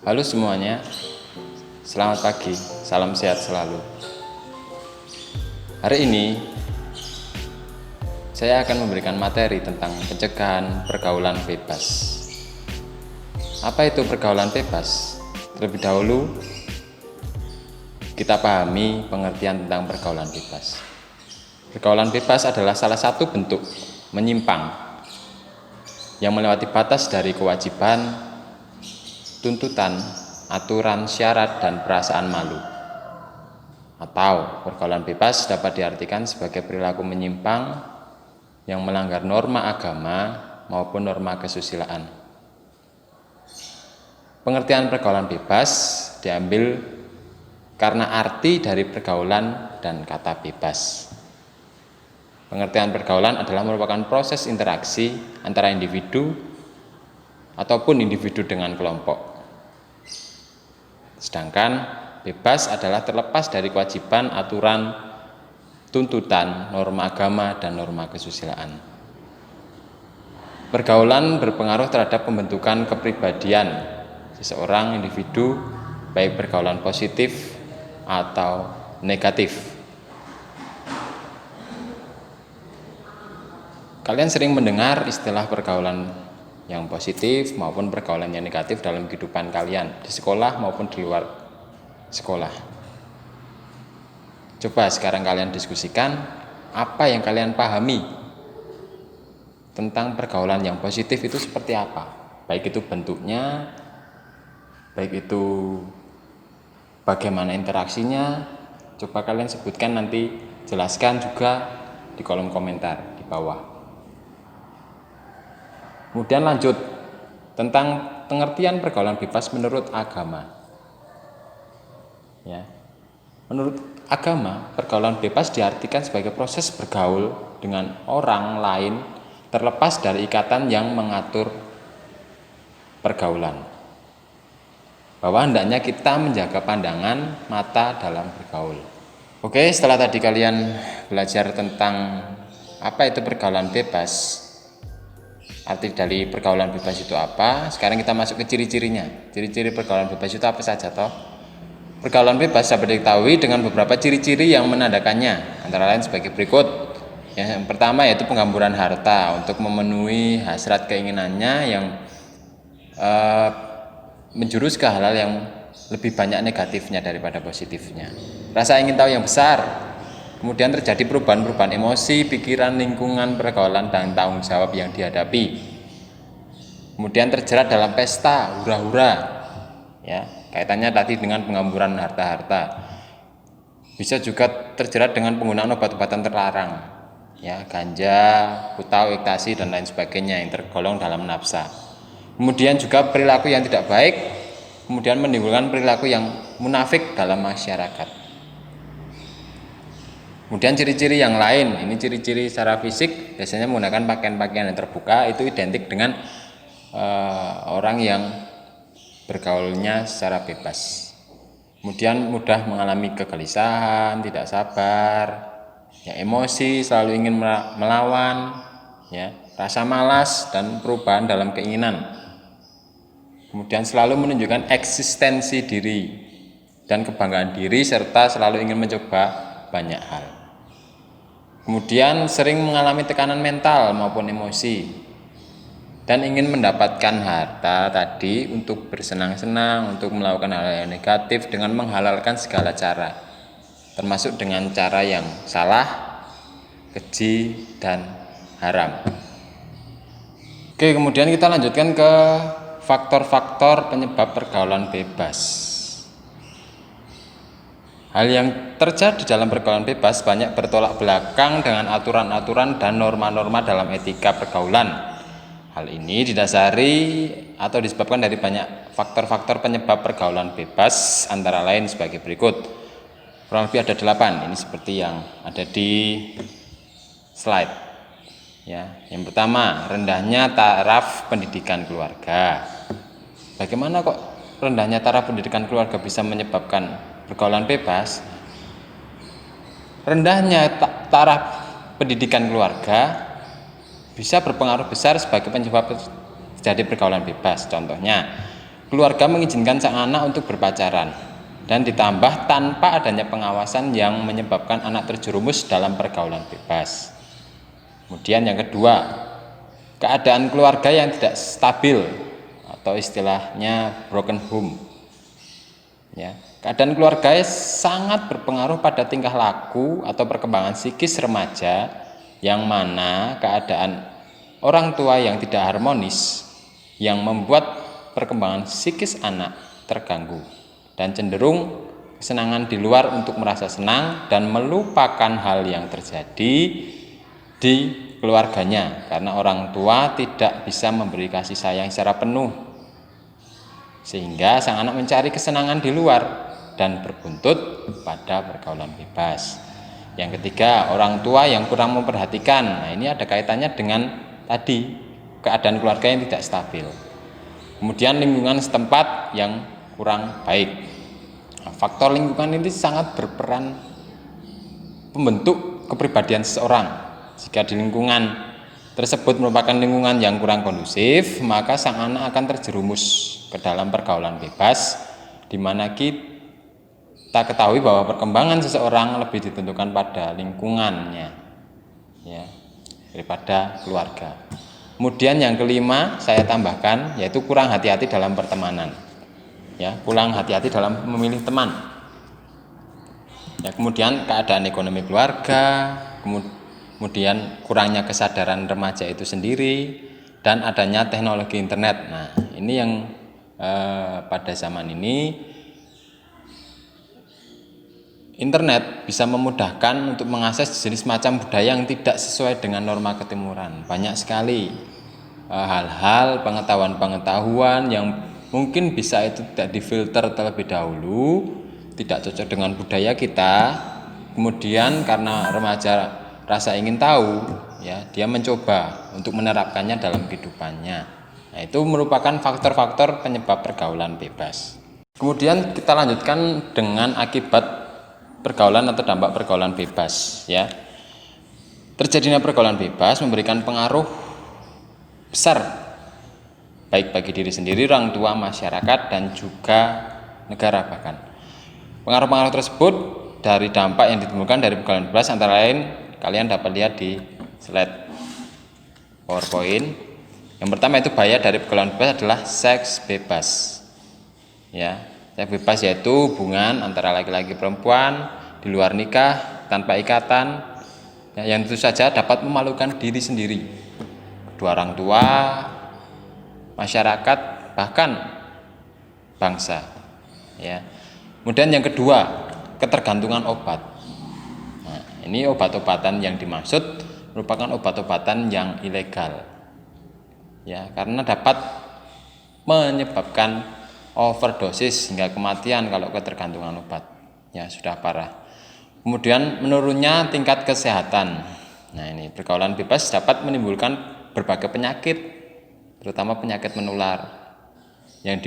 Halo semuanya, selamat pagi, salam sehat selalu. Hari ini saya akan memberikan materi tentang pencegahan pergaulan bebas. Apa itu pergaulan bebas? Terlebih dahulu kita pahami pengertian tentang pergaulan bebas. Pergaulan bebas adalah salah satu bentuk menyimpang yang melewati batas dari kewajiban, tuntutan, aturan, syarat, dan perasaan malu. Atau pergaulan bebas dapat diartikan sebagai perilaku menyimpang yang melanggar norma agama maupun norma kesusilaan. Pengertian pergaulan bebas diambil karena arti dari pergaulan dan kata bebas. Pengertian pergaulan adalah merupakan proses interaksi antara individu ataupun individu dengan kelompok. Sedangkan bebas adalah terlepas dari kewajiban, aturan, tuntutan, norma agama, dan norma kesusilaan. Pergaulan berpengaruh terhadap pembentukan kepribadian seseorang individu, baik pergaulan positif atau negatif. Kalian sering mendengar istilah pergaulan yang positif maupun pergaulan yang negatif dalam kehidupan kalian di sekolah maupun di luar sekolah. Coba sekarang kalian diskusikan apa yang kalian pahami tentang pergaulan yang positif itu seperti apa, baik itu bentuknya, baik itu bagaimana interaksinya. Coba kalian sebutkan, nanti jelaskan juga di kolom komentar di bawah. Kemudian lanjut tentang pengertian pergaulan bebas menurut agama. Ya. Menurut agama, pergaulan bebas diartikan sebagai proses bergaul dengan orang lain terlepas dari ikatan yang mengatur pergaulan. Bahwa hendaknya kita menjaga pandangan mata dalam bergaul. Oke, setelah tadi kalian belajar tentang apa itu pergaulan bebas, arti dari pergaulan bebas itu apa, sekarang kita masuk ke ciri-cirinya. Ciri-ciri pergaulan bebas itu apa saja toh? Pergaulan bebas dapat diketahui dengan beberapa ciri-ciri yang menandakannya, antara lain sebagai berikut. Yang pertama yaitu penggamburan harta untuk memenuhi hasrat keinginannya yang menjurus ke hal-hal yang lebih banyak negatifnya daripada positifnya. Rasa ingin tahu yang besar. Kemudian terjadi perubahan-perubahan emosi, pikiran, lingkungan, pergaulan, dan tanggung jawab yang dihadapi. Kemudian terjerat dalam pesta, hura-hura, ya, kaitannya tadi dengan penggamburan harta-harta. Bisa juga terjerat dengan penggunaan obat-obatan terlarang, ya, ganja, putau, ekstasi, dan lain sebagainya yang tergolong dalam nafsa. Kemudian juga perilaku yang tidak baik, kemudian menimbulkan perilaku yang munafik dalam masyarakat. Kemudian ciri-ciri yang lain, ini ciri-ciri secara fisik, biasanya menggunakan pakaian-pakaian yang terbuka, itu identik dengan orang yang bergaulnya secara bebas. Kemudian mudah mengalami kegelisahan, tidak sabar, ya, emosi, selalu ingin melawan, ya, rasa malas dan perubahan dalam keinginan. Kemudian selalu menunjukkan eksistensi diri dan kebanggaan diri, serta selalu ingin mencoba banyak hal. Kemudian sering mengalami tekanan mental maupun emosi dan ingin mendapatkan harta tadi untuk bersenang-senang, untuk melakukan hal yang negatif dengan menghalalkan segala cara, termasuk dengan cara yang salah, keji, dan haram. Oke, kemudian kita lanjutkan ke faktor-faktor penyebab pergaulan bebas. Hal yang terjadi dalam pergaulan bebas banyak bertolak belakang dengan aturan-aturan dan norma-norma dalam etika pergaulan. Hal ini didasari atau disebabkan dari banyak faktor-faktor penyebab pergaulan bebas, antara lain sebagai berikut. Kurang lebih ada 8, ini seperti yang ada di slide. Ya, yang pertama, rendahnya taraf pendidikan keluarga. Bagaimana kok rendahnya taraf pendidikan keluarga bisa menyebabkan pergaulan bebas? Rendahnya taraf pendidikan keluarga bisa berpengaruh besar sebagai penyebab terjadi pergaulan bebas. Contohnya, keluarga mengizinkan sang anak untuk berpacaran, dan ditambah tanpa adanya pengawasan yang menyebabkan anak terjerumus dalam pergaulan bebas. Kemudian yang kedua, keadaan keluarga yang tidak stabil atau istilahnya broken home. Ya, keadaan keluarga sangat berpengaruh pada tingkah laku atau perkembangan psikis remaja, yang mana keadaan orang tua yang tidak harmonis yang membuat perkembangan psikis anak terganggu dan cenderung kesenangan di luar untuk merasa senang dan melupakan hal yang terjadi di keluarganya karena orang tua tidak bisa memberi kasih sayang secara penuh, sehingga sang anak mencari kesenangan di luar dan berbuntut pada pergaulan bebas. Yang ketiga, orang tua yang kurang memperhatikan. Nah, ini ada kaitannya dengan tadi keadaan keluarga yang tidak stabil. Kemudian lingkungan setempat yang kurang baik. Nah, faktor lingkungan ini sangat berperan membentuk kepribadian seseorang. Jika di lingkungan tersebut merupakan lingkungan yang kurang kondusif, maka sang anak akan terjerumus ke dalam pergaulan bebas, di mana kita ketahui bahwa perkembangan seseorang lebih ditentukan pada lingkungannya, ya, daripada keluarga. Kemudian yang kelima saya tambahkan, yaitu kurang hati-hati dalam pertemanan, ya, kurang hati-hati dalam memilih teman. Ya, kemudian keadaan ekonomi keluarga, kemudian kurangnya kesadaran remaja itu sendiri, dan adanya teknologi internet. Nah, ini yang pada zaman ini internet bisa memudahkan untuk mengakses jenis macam budaya yang tidak sesuai dengan norma ketimuran. Banyak sekali hal-hal pengetahuan yang mungkin bisa itu tidak difilter terlebih dahulu, tidak cocok dengan budaya kita. Kemudian karena remaja rasa ingin tahu, ya, dia mencoba untuk menerapkannya dalam kehidupannya. Nah, itu merupakan faktor-faktor penyebab pergaulan bebas. Kemudian kita lanjutkan dengan akibat pergaulan atau dampak pergaulan bebas, ya. Terjadinya pergaulan bebas memberikan pengaruh besar baik bagi diri sendiri, orang tua, masyarakat, dan juga negara bahkan. Pengaruh-pengaruh tersebut dari dampak yang ditimbulkan dari pergaulan bebas antara lain kalian dapat lihat di slide PowerPoint. Yang pertama itu bahaya dari pergaulan bebas adalah seks bebas. Ya, seks bebas yaitu hubungan antara laki-laki perempuan di luar nikah tanpa ikatan, ya, yang tentu saja dapat memalukan diri sendiri, kedua orang tua, masyarakat, bahkan bangsa. Ya. Kemudian yang kedua, ketergantungan obat. Nah, ini obat-obatan yang dimaksud merupakan obat-obatan yang ilegal, ya, karena dapat menyebabkan overdosis hingga kematian kalau ketergantungan obat, ya, sudah parah. Kemudian menurunnya tingkat kesehatan. Nah, ini pergaulan bebas dapat menimbulkan berbagai penyakit, terutama penyakit menular yang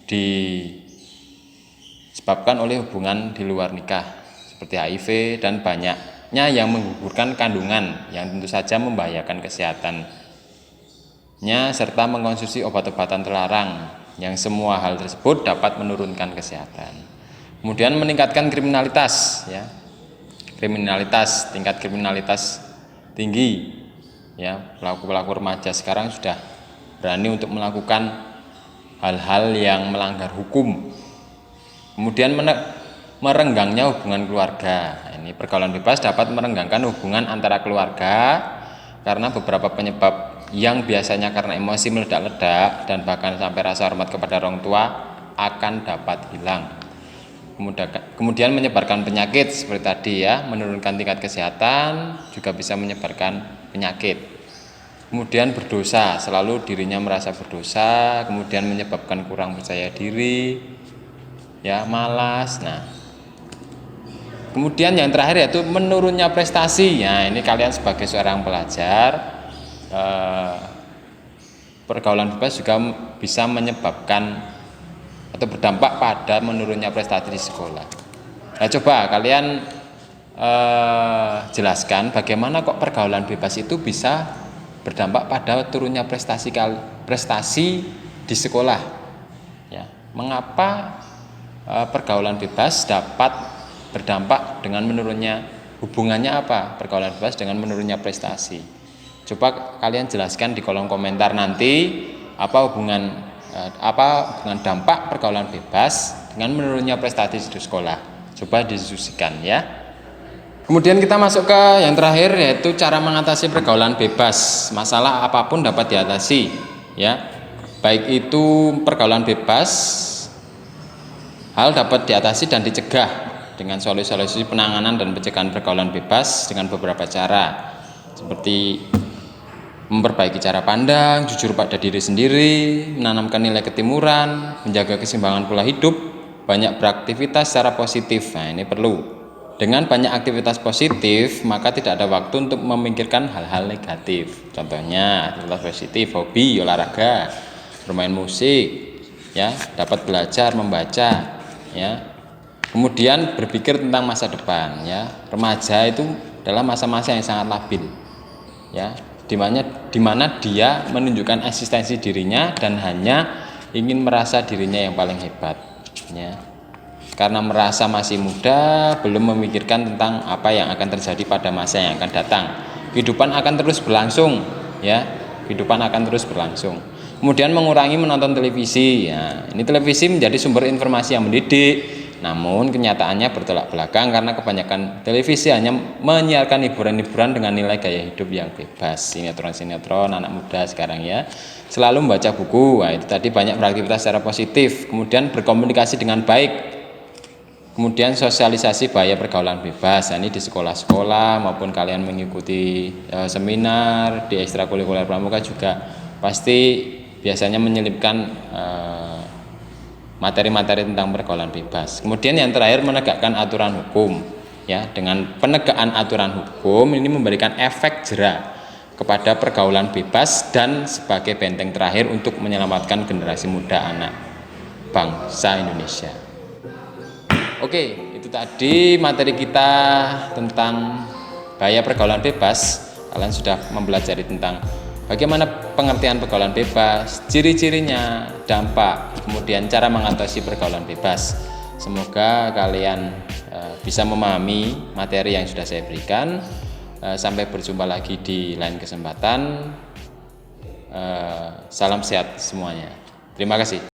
disebabkan oleh hubungan di luar nikah seperti HIV dan banyaknya yang menggugurkan kandungan yang tentu saja membahayakan kesehatannya serta mengkonsumsi obat-obatan terlarang, yang semua hal tersebut dapat menurunkan kesehatan. Kemudian meningkatkan kriminalitas, ya. Tingkat kriminalitas tinggi, ya. Pelaku-pelaku remaja sekarang sudah berani untuk melakukan hal-hal yang melanggar hukum. Kemudian merenggangnya hubungan keluarga. Ini pergaulan bebas dapat merenggangkan hubungan antara keluarga karena beberapa penyebab yang biasanya karena emosi meledak-ledak dan bahkan sampai rasa hormat kepada orang tua akan dapat hilang. Kemudian menyebarkan penyakit seperti tadi, ya, menurunkan tingkat kesehatan, juga bisa menyebarkan penyakit. Kemudian berdosa, selalu dirinya merasa berdosa, kemudian menyebabkan kurang percaya diri, ya, malas. Nah, kemudian yang terakhir yaitu menurunnya prestasi. Nah, ini kalian sebagai seorang pelajar, pergaulan bebas juga bisa menyebabkan atau berdampak pada menurunnya prestasi di sekolah. Nah, coba kalian jelaskan bagaimana kok pergaulan bebas itu bisa berdampak pada turunnya prestasi di sekolah, ya. mengapa pergaulan bebas dapat berdampak dengan menurunnya, hubungannya apa pergaulan bebas dengan menurunnya prestasi. Coba kalian jelaskan di kolom komentar nanti apa hubungan dampak pergaulan bebas dengan menurunnya prestasi di sekolah. Coba diskusikan ya. Kemudian kita masuk ke yang terakhir, yaitu cara mengatasi pergaulan bebas. Masalah apapun dapat diatasi ya. Baik itu pergaulan bebas, hal dapat diatasi dan dicegah dengan solusi-solusi penanganan dan pencegahan pergaulan bebas dengan beberapa cara, seperti memperbaiki cara pandang, jujur pada diri sendiri, menanamkan nilai ketimuran, menjaga keseimbangan pola hidup, banyak beraktivitas secara positif. Nah, ini perlu. Dengan banyak aktivitas positif, maka tidak ada waktu untuk memikirkan hal-hal negatif. Contohnya, aktivitas positif, hobi, olahraga, bermain musik, ya, dapat belajar, membaca, ya. Kemudian berpikir tentang masa depan, ya. Remaja itu adalah masa-masa yang sangat labil, ya, di mana dia menunjukkan eksistensi dirinya dan hanya ingin merasa dirinya yang paling hebat, ya. Karena merasa masih muda, belum memikirkan tentang apa yang akan terjadi pada masa yang akan datang. Kehidupan akan terus berlangsung, ya. Kehidupan akan terus berlangsung. Kemudian mengurangi menonton televisi. Ya, ini televisi menjadi sumber informasi yang mendidik, namun kenyataannya bertolak belakang karena kebanyakan televisi hanya menyiarkan hiburan-hiburan dengan nilai gaya hidup yang bebas. Sinetron-sinetron anak muda sekarang ya. Selalu membaca buku. Nah, itu tadi banyak beraktivitas secara positif. Kemudian berkomunikasi dengan baik. Kemudian sosialisasi bahaya pergaulan bebas. Nah, ini di sekolah-sekolah maupun kalian mengikuti seminar di ekstrakurikuler pramuka juga pasti biasanya menyelipkan materi-materi tentang pergaulan bebas. Kemudian yang terakhir, menegakkan aturan hukum. Ya, dengan penegakan aturan hukum ini memberikan efek jera kepada pergaulan bebas dan sebagai benteng terakhir untuk menyelamatkan generasi muda anak bangsa Indonesia. Oke, itu tadi materi kita tentang bahaya pergaulan bebas. Kalian sudah mempelajari tentang bagaimana pengertian pergaulan bebas, ciri-cirinya, dampak, kemudian cara mengatasi pergaulan bebas. Semoga kalian bisa memahami materi yang sudah saya berikan. Sampai berjumpa lagi di lain kesempatan. Salam sehat semuanya. Terima kasih.